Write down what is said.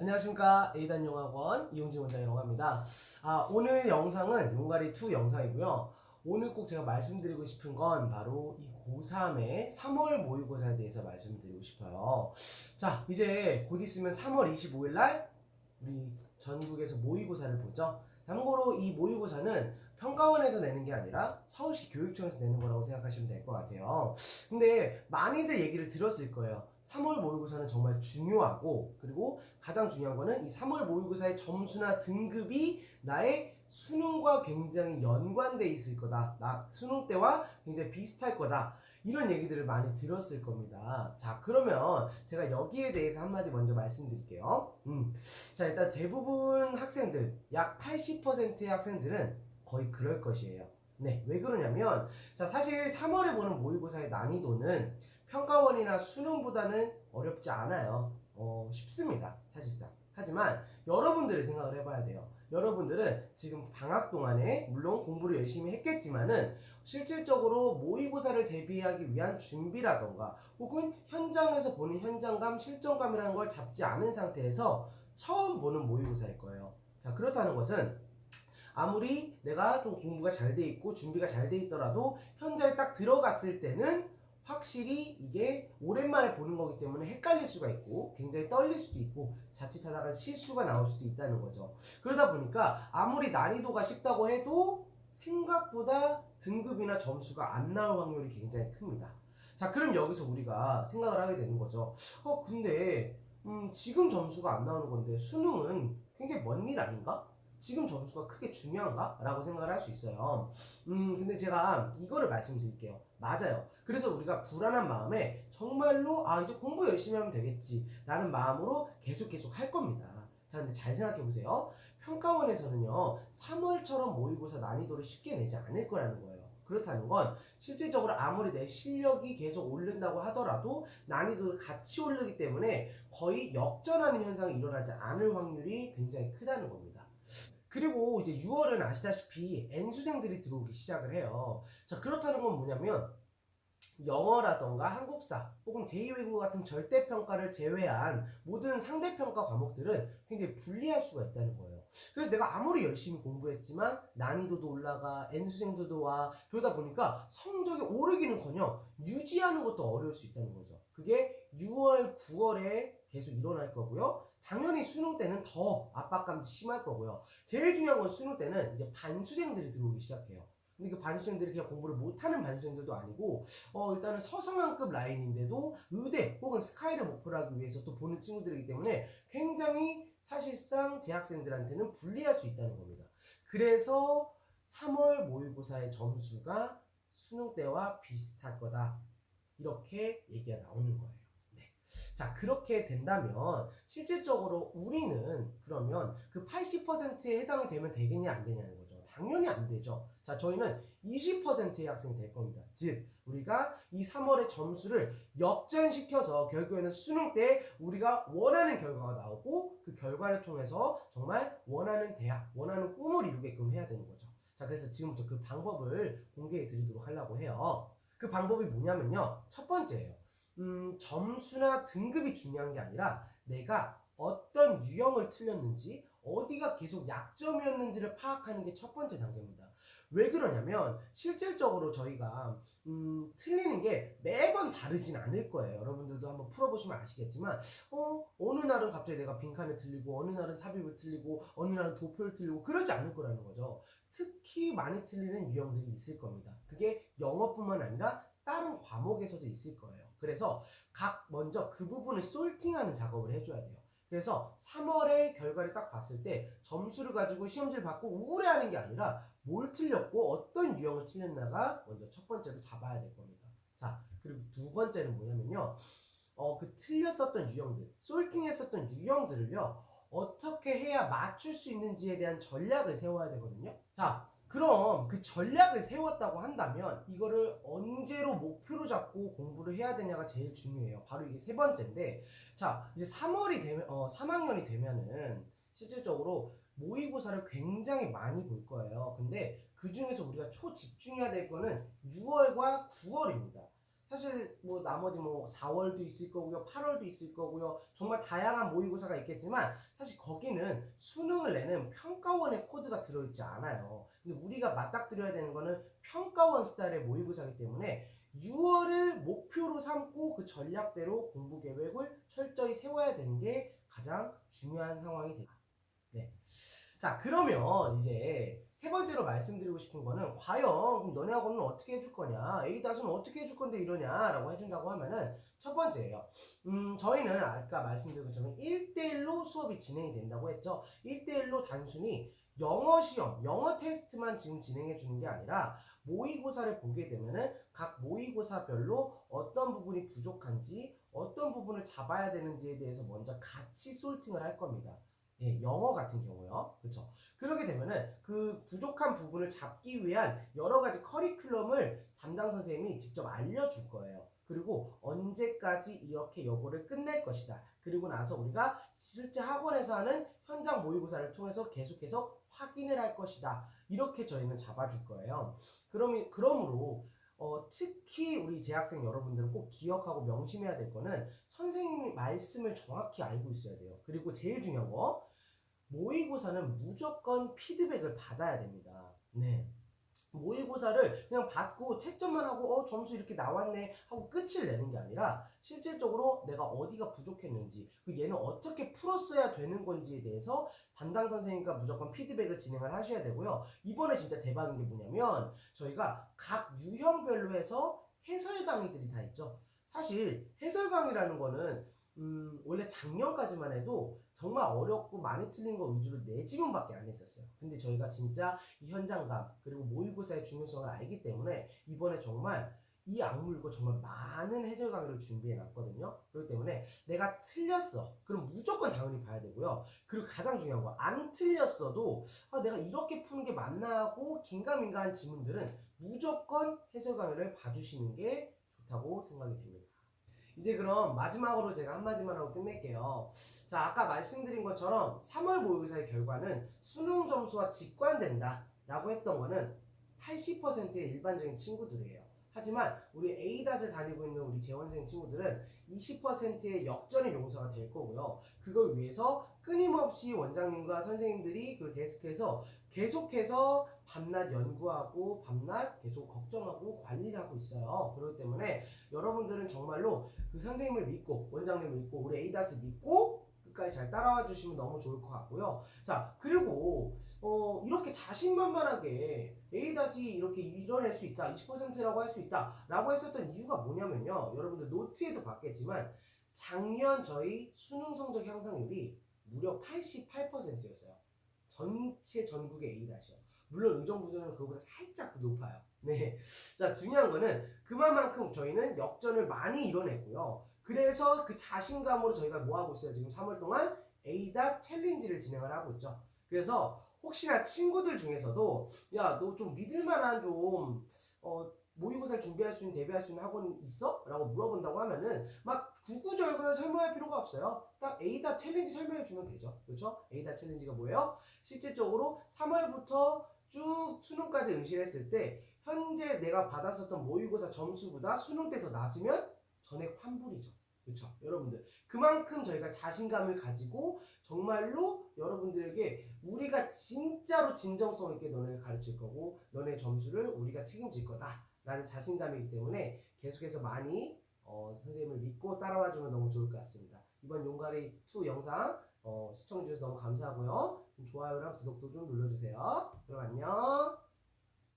안녕하십니까. A단용학원 이용진 원장이라고 합니다. 오늘 영상은 용가리2 영상이고요. 오늘 꼭 제가 말씀드리고 싶은 건 바로 이 고3의 3월 모의고사에 대해서 말씀드리고 싶어요. 자, 이제 곧 있으면 3월 25일 날 우리 전국에서 모의고사를 보죠. 참고로 이 모의고사는 평가원에서 내는 게 아니라 서울시 교육청에서 내는 거라고 생각하시면 될 것 같아요. 근데 많이들 얘기를 들었을 거예요. 3월 모의고사는 정말 중요하고, 그리고 가장 중요한 거는 이 3월 모의고사의 점수나 등급이 나의 수능과 굉장히 연관돼 있을 거다. 나 수능 때와 굉장히 비슷할 거다. 이런 얘기들을 많이 들었을 겁니다. 자, 그러면 제가 여기에 대해서 한마디 먼저 말씀드릴게요. 자, 일단 대부분 학생들, 약 80%의 학생들은 거의 그럴 것이에요. 네, 왜 그러냐면, 자, 사실 3월에 보는 모의고사의 난이도는 평가원이나 수능보다는 어렵지 않아요. 쉽습니다, 사실상. 하지만 여러분들의 생각을 해봐야 돼요. 여러분들은 지금 방학 동안에 물론 공부를 열심히 했겠지만은 실질적으로 모의고사를 대비하기 위한 준비라던가 혹은 현장에서 보는 현장감, 실전감이라는 걸 잡지 않은 상태에서 처음 보는 모의고사일 거예요. 자, 그렇다는 것은 아무리 내가 좀 공부가 잘 돼 있고 준비가 잘 돼 있더라도 현장에 딱 들어갔을 때는 확실히 이게 오랜만에 보는 거기 때문에 헷갈릴 수가 있고 굉장히 떨릴 수도 있고 자칫하다가 실수가 나올 수도 있다는 거죠. 그러다 보니까 아무리 난이도가 쉽다고 해도 생각보다 등급이나 점수가 안 나올 확률이 굉장히 큽니다. 자, 그럼 여기서 우리가 생각을 하게 되는 거죠. 근데 지금 점수가 안 나오는 건데 수능은 굉장히 먼 일 아닌가? 지금 점수가 크게 중요한가? 라고 생각을 할 수 있어요. 근데 제가 이거를 말씀드릴게요. 맞아요. 그래서 우리가 불안한 마음에 정말로 이제 공부 열심히 하면 되겠지 라는 마음으로 계속 할 겁니다. 자, 근데 잘 생각해 보세요. 평가원에서는요 3월처럼 모의고사 난이도를 쉽게 내지 않을 거라는 거예요. 그렇다는 건 실질적으로 아무리 내 실력이 계속 오른다고 하더라도 난이도를 같이 오르기 때문에 거의 역전하는 현상이 일어나지 않을 확률이 굉장히 크다는 겁니다. 그리고 이제 6월은 아시다시피 N수생들이 들어오기 시작을 해요. 자, 그렇다는 건 뭐냐면 영어라던가 한국사 혹은 제2외국어 같은 절대평가를 제외한 모든 상대평가 과목들은 굉장히 불리할 수가 있다는 거예요. 그래서 내가 아무리 열심히 공부했지만 난이도도 올라가 N수생들도 와 그러다 보니까 성적이 오르기는커녕 유지하는 것도 어려울 수 있다는 거죠. 그게 6월, 9월에 계속 일어날 거고요. 당연히 수능 때는 더 압박감도 심할 거고요. 제일 중요한 건 수능 때는 이제 반수생들이 들어오기 시작해요. 근데 그 반수생들이 그냥 공부를 못하는 반수생들도 아니고 일단은 서성한급 라인인데도 의대 혹은 스카이를 목표로 하기 위해서 또 보는 친구들이기 때문에 굉장히 사실상 재학생들한테는 불리할 수 있다는 겁니다. 그래서 3월 모의고사의 점수가 수능 때와 비슷할 거다. 이렇게 얘기가 나오는 거예요. 네. 자, 그렇게 된다면 실질적으로 우리는 그러면 그 80%에 해당이 되면 되겠냐 안 되냐는 거죠. 당연히 안 되죠. 자, 저희는 20%의 학생이 될 겁니다. 즉 우리가 이 3월의 점수를 역전시켜서 결국에는 수능 때 우리가 원하는 결과가 나오고 그 결과를 통해서 정말 원하는 대학, 원하는 꿈을 이루게끔 해야 되는 거죠. 자, 그래서 지금부터 그 방법을 공개해 드리도록 하려고 해요. 그 방법이 뭐냐면요. 첫 번째예요. 점수나 등급이 중요한 게 아니라 내가 어떤 유형을 틀렸는지 어디가 계속 약점이었는지를 파악하는 게 첫 번째 단계입니다. 왜 그러냐면 실질적으로 저희가 틀리는 게 매번 다르진 않을 거예요. 여러분들도 한번 풀어보시면 아시겠지만 어느 날은 갑자기 내가 빈칸을 틀리고 어느 날은 삽입을 틀리고 어느 날은 도표를 틀리고 그러지 않을 거라는 거죠. 특히 많이 틀리는 유형들이 있을 겁니다. 그게 영어뿐만 아니라 다른 과목에서도 있을 거예요. 그래서 먼저 그 부분을 솔팅하는 작업을 해줘야 돼요. 그래서 3월에 결과를 딱 봤을 때 점수를 가지고 시험지를 받고 우울해하는 게 아니라 뭘 틀렸고 어떤 유형을 틀렸나가 먼저 첫 번째로 잡아야 될 겁니다. 자, 그리고 두 번째는 뭐냐면요. 그 틀렸었던 유형들, 솔팅했었던 유형들을요, 어떻게 해야 맞출 수 있는지에 대한 전략을 세워야 되거든요. 자, 그럼 그 전략을 세웠다고 한다면 이거를 언제로 목표로 잡고 공부를 해야 되냐가 제일 중요해요. 바로 이게 세 번째인데, 자, 이제 3월이 되면, 3학년이 되면은 실질적으로 모의고사를 굉장히 많이 볼 거예요. 근데 그 중에서 우리가 초집중해야 될 거는 6월과 9월입니다. 사실 뭐 나머지 뭐 4월도 있을 거고요, 8월도 있을 거고요, 정말 다양한 모의고사가 있겠지만 사실 거기는 수능을 내는 평가원의 코드가 들어있지 않아요. 근데 우리가 맞닥뜨려야 되는 거는 평가원 스타일의 모의고사이기 때문에 6월을 목표로 삼고 그 전략대로 공부 계획을 철저히 세워야 되는 게 가장 중요한 상황이 됩니다. 네. 자, 그러면 이제 세 번째로 말씀드리고 싶은 거는 과연 그럼 너네하고는 어떻게 해줄 거냐? A다수는 어떻게 해줄 건데 이러냐? 라고 해준다고 하면은 첫 번째예요. 저희는 아까 말씀드린 것처럼 1대1로 수업이 진행이 된다고 했죠. 1대1로 단순히 영어 시험, 영어 테스트만 지금 진행해 주는 게 아니라 모의고사를 보게 되면은 각 모의고사별로 어떤 부분이 부족한지 어떤 부분을 잡아야 되는지에 대해서 먼저 같이 솔팅을 할 겁니다. 예, 영어 같은 경우요. 그렇죠. 그러게 되면은 그 부족한 부분을 잡기 위한 여러 가지 커리큘럼을 담당 선생님이 직접 알려줄 거예요. 그리고 언제까지 이렇게 요거를 끝낼 것이다. 그리고 나서 우리가 실제 학원에서 하는 현장 모의고사를 통해서 계속해서 확인을 할 것이다. 이렇게 저희는 잡아줄 거예요. 그러므로 특히 우리 재학생 여러분들은 꼭 기억하고 명심해야 될 거는 선생님이 말씀을 정확히 알고 있어야 돼요. 그리고 제일 중요한 거, 모의고사는 무조건 피드백을 받아야 됩니다. 네. 모의고사를 그냥 받고 채점만 하고 점수 이렇게 나왔네 하고 끝을 내는 게 아니라 실질적으로 내가 어디가 부족했는지 얘는 어떻게 풀었어야 되는 건지에 대해서 담당 선생님과 무조건 피드백을 진행을 하셔야 되고요. 이번에 진짜 대박인 게 뭐냐면 저희가 각 유형별로 해서 해설 강의들이 다 있죠. 사실 해설 강의라는 거는 원래 작년까지만 해도 정말 어렵고 많이 틀린 거 위주로 4지문밖에 안 했었어요. 근데 저희가 진짜 이 현장감 그리고 모의고사의 중요성을 알기 때문에 이번에 정말 이 악물고 정말 많은 해설 강의를 준비해 놨거든요. 그렇기 때문에 내가 틀렸어. 그럼 무조건 당연히 봐야 되고요. 그리고 가장 중요한 거, 안 틀렸어도 내가 이렇게 푸는 게 맞나 하고 긴가민가한 지문들은 무조건 해설 강의를 봐주시는 게 좋다고 생각이 됩니다. 이제 그럼 마지막으로 제가 한마디만 하고 끝낼게요. 자, 아까 말씀드린 것처럼 3월 모의고사의 결과는 수능 점수와 직관된다 라고 했던 거는 80%의 일반적인 친구들이에요. 하지만 우리 A닷을 다니고 있는 우리 재원생 친구들은 20%의 역전의 용사가 될 거고요. 그걸 위해서 끊임없이 원장님과 선생님들이 그 데스크에서 계속해서 밤낮 연구하고 밤낮 계속 걱정하고 관리를 하고 있어요. 그렇기 때문에 여러분들은 정말로 그 선생님을 믿고 원장님을 믿고 우리 A닷을 믿고 끝까지 잘 따라와 주시면 너무 좋을 것 같고요. 자, 그리고 이렇게 자신만만하게 A닷이 이렇게 이뤄낼 수 있다, 20%라고 할 수 있다 라고 했었던 이유가 뭐냐면요, 여러분들 노트에도 봤겠지만 작년 저희 수능 성적 향상률이 무려 88%였어요. 전체 전국의 A닷이요. 물론 의정부는 그거보다 살짝 더 높아요. 네. 자, 중요한 거는 그만큼 저희는 역전을 많이 이뤄냈고요. 그래서 그 자신감으로 저희가 뭐 하고 있어요? 지금 3월 동안 A닷 챌린지를 진행을 하고 있죠. 그래서 혹시나 친구들 중에서도 야, 너 좀 믿을만한 좀 모의고사를 준비할 수 있는 대비할 수 있는 학원 있어? 라고 물어본다고 하면은 막 구구절절 설명할 필요가 없어요. 딱 A닷 챌린지 설명해 주면 되죠. 그렇죠? A닷 챌린지가 뭐예요? 실질적으로 3월부터 쭉 수능까지 응시했을 때 현재 내가 받았었던 모의고사 점수보다 수능 때 더 낮으면 전액 환불이죠. 그렇죠? 여러분들 그만큼 저희가 자신감을 가지고 정말로 여러분들에게 우리가 진짜로 진정성 있게 너네를 가르칠 거고 너네 점수를 우리가 책임질 거다 라는 자신감이기 때문에 계속해서 많이 선생님을 믿고 따라와 주면 너무 좋을 것 같습니다. 이번 용가리 2 영상 시청해주셔서 너무 감사하고요. 좋아요랑 구독도 좀 눌러주세요. 그럼 안녕.